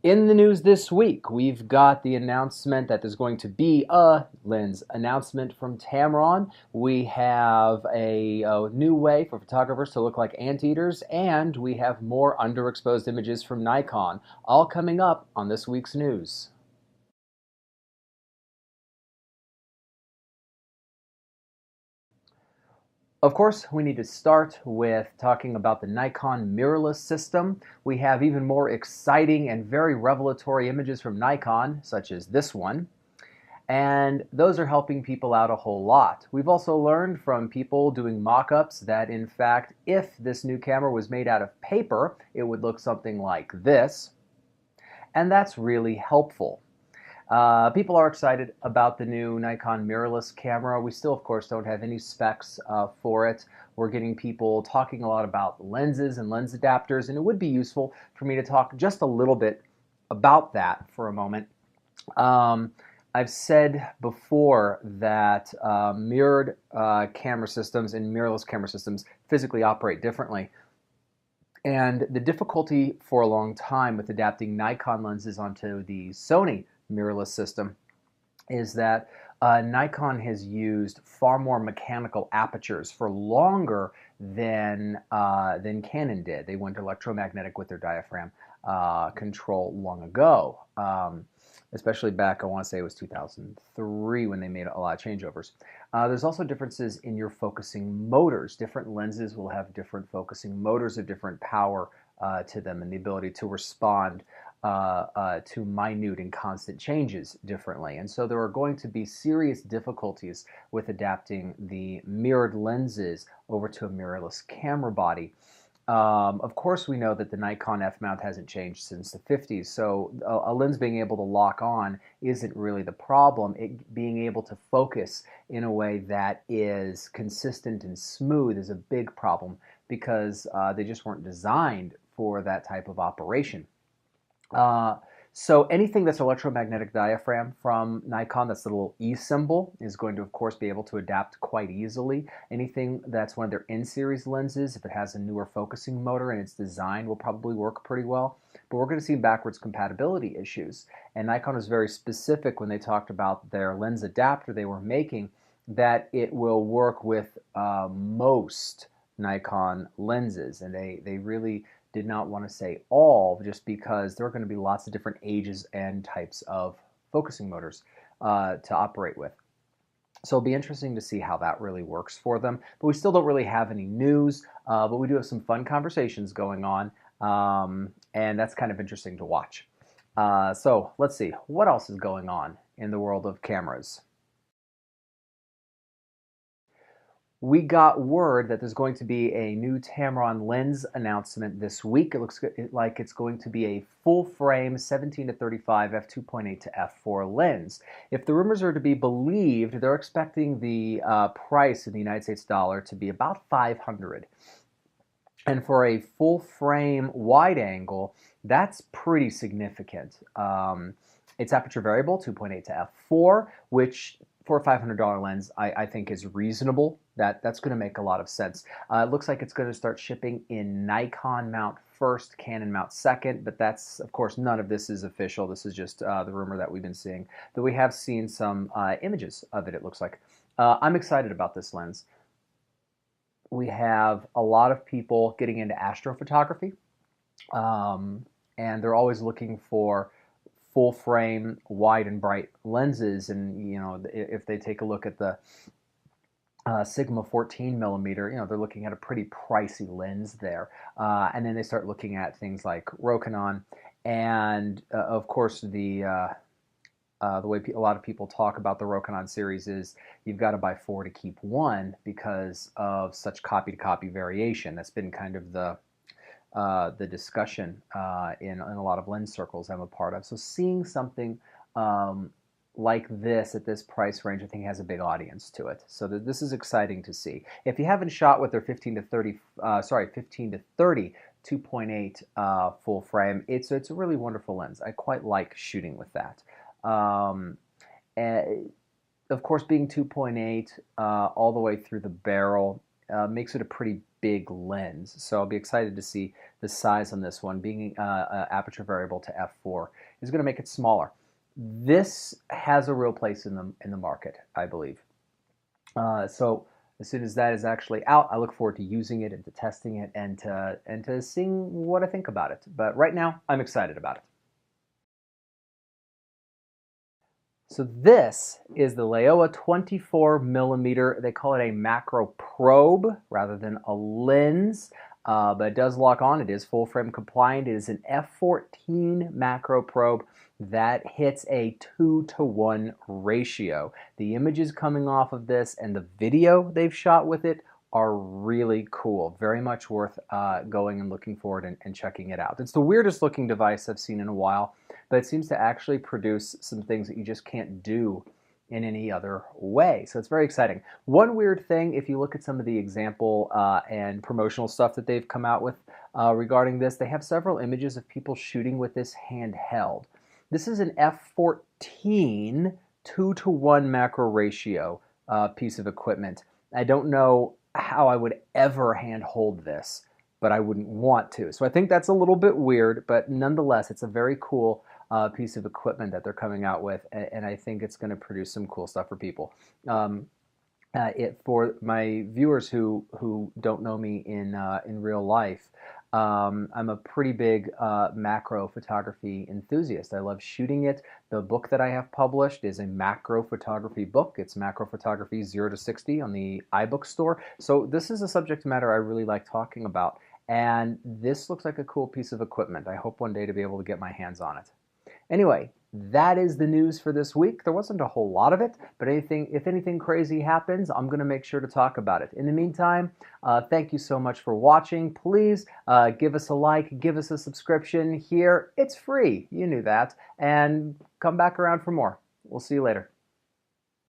In the news this week, we've got the announcement that there's going to be a lens announcement from Tamron. We have a new way for photographers to look like anteaters, and we have more underexposed images from Nikon, all coming up on this week's news. Of course, we need to start with talking about the Nikon Mirrorless system. We have even more exciting and very revelatory images from Nikon, such as this one, and those are helping people out a whole lot. We've also learned from people doing mock-ups that, in fact, if this new camera was made out of paper, it would look something like this, and that's really helpful. People are excited about the new Nikon Mirrorless camera. We still, of course, don't have any specs for it. We're getting people talking a lot about lenses and lens adapters, and it would be useful for me to talk just a little bit about that for a moment. I've said before that mirrored camera systems and mirrorless camera systems physically operate differently. And the difficulty for a long time with adapting Nikon lenses onto the Sony mirrorless system is that Nikon has used far more mechanical apertures for longer than Canon did. They went electromagnetic with their diaphragm control long ago, especially back, I want to say it was 2003 when they made a lot of changeovers. There's also differences in your focusing motors. Different lenses will have different focusing motors of different power to them and the ability to respond to minute and constant changes differently. And so there are going to be serious difficulties with adapting the mirrored lenses over to a mirrorless camera body. Of course, we know that the Nikon F-mount hasn't changed since the 50s, so a lens being able to lock on isn't really the problem. It being able to focus in a way that is consistent and smooth is a big problem because they just weren't designed for that type of operation. So anything that's electromagnetic diaphragm from Nikon, that's the little E symbol, is going to, of course, be able to adapt quite easily. Anything that's one of their in-series lenses, if it has a newer focusing motor and it's designed, will probably work pretty well. But we're going to see backwards compatibility issues. And Nikon was very specific when they talked about their lens adapter they were making, that it will work with most Nikon lenses. And they really did not want to say all, just because there are going to be lots of different ages and types of focusing motors to operate with. So it'll be interesting to see how that really works for them. But we still don't really have any news, but we do have some fun conversations going on, and that's kind of interesting to watch. So let's see, what else is going on in the world of cameras? We got word that there's going to be a new Tamron lens announcement this week. It looks like it's going to be a full-frame 17 to 35 f2.8 to f4 lens. If the rumors are to be believed, they're expecting the price in the United States dollar to be about $500. And for a full-frame wide angle, that's pretty significant. It's aperture variable, 2.8 to f4, which for a $500 lens, I think is reasonable. That's going to make a lot of sense. It looks like it's going to start shipping in Nikon mount first, Canon mount second, but that's, of course, none of this is official. This is just the rumor that we've been seeing. Though we have seen some images of it, it looks like. I'm excited about this lens. We have a lot of people getting into astrophotography, and they're always looking for full frame, wide and bright lenses. And you know, if they take a look at the Sigma 14 millimeter, you know, they're looking at a pretty pricey lens there. And then they start looking at things like Rokinon, and of course the way a lot of people talk about the Rokinon series is you've got to buy 4 to keep 1 because of such copy-to-copy variation. That's been kind of the discussion in a lot of lens circles I'm a part of. So seeing something like this at this price range, I think has a big audience to it. So this is exciting to see. If you haven't shot with their 15 to 30 2.8 full frame, it's a really wonderful lens. I quite like shooting with that. And of course, being 2.8 all the way through the barrel makes it a pretty big lens. So I'll be excited to see the size on this one. Being aperture variable to f4 is going to make it smaller. This has a real place in the market, I believe. So as soon as that is actually out, I look forward to using it and to testing it and to seeing what I think about it. But right now, I'm excited about it. So this is the Laowa 24mm. They call it a macro probe rather than a lens, but it does lock on. It is full frame compliant. It is an f14 macro probe that hits a 2-to-1 ratio. The images coming off of this and the video they've shot with it are really cool. Very much worth going and looking forward and checking it out. It's the weirdest looking device I've seen in a while, but it seems to actually produce some things that you just can't do in any other way. So it's very exciting. One weird thing, if you look at some of the example and promotional stuff that they've come out with regarding this, they have several images of people shooting with this handheld. This is an f14 2-to-1 macro ratio piece of equipment. I don't know how I would ever handhold this, but I wouldn't want to. So I think that's a little bit weird, but nonetheless, it's a very cool piece of equipment that they're coming out with, and I think it's going to produce some cool stuff for people. For my viewers who don't know me in real life, I'm a pretty big macro photography enthusiast. I love shooting it. The book that I have published is a macro photography book. It's Macro Photography 0 to 60 on the iBook store. So this is a subject matter I really like talking about. And this looks like a cool piece of equipment. I hope one day to be able to get my hands on it. Anyway, that is the news for this week. There wasn't a whole lot of it, but if anything crazy happens, I'm going to make sure to talk about it. In the meantime, thank you so much for watching. Please give us a like, give us a subscription here. It's free. You knew that. And come back around for more. We'll see you later.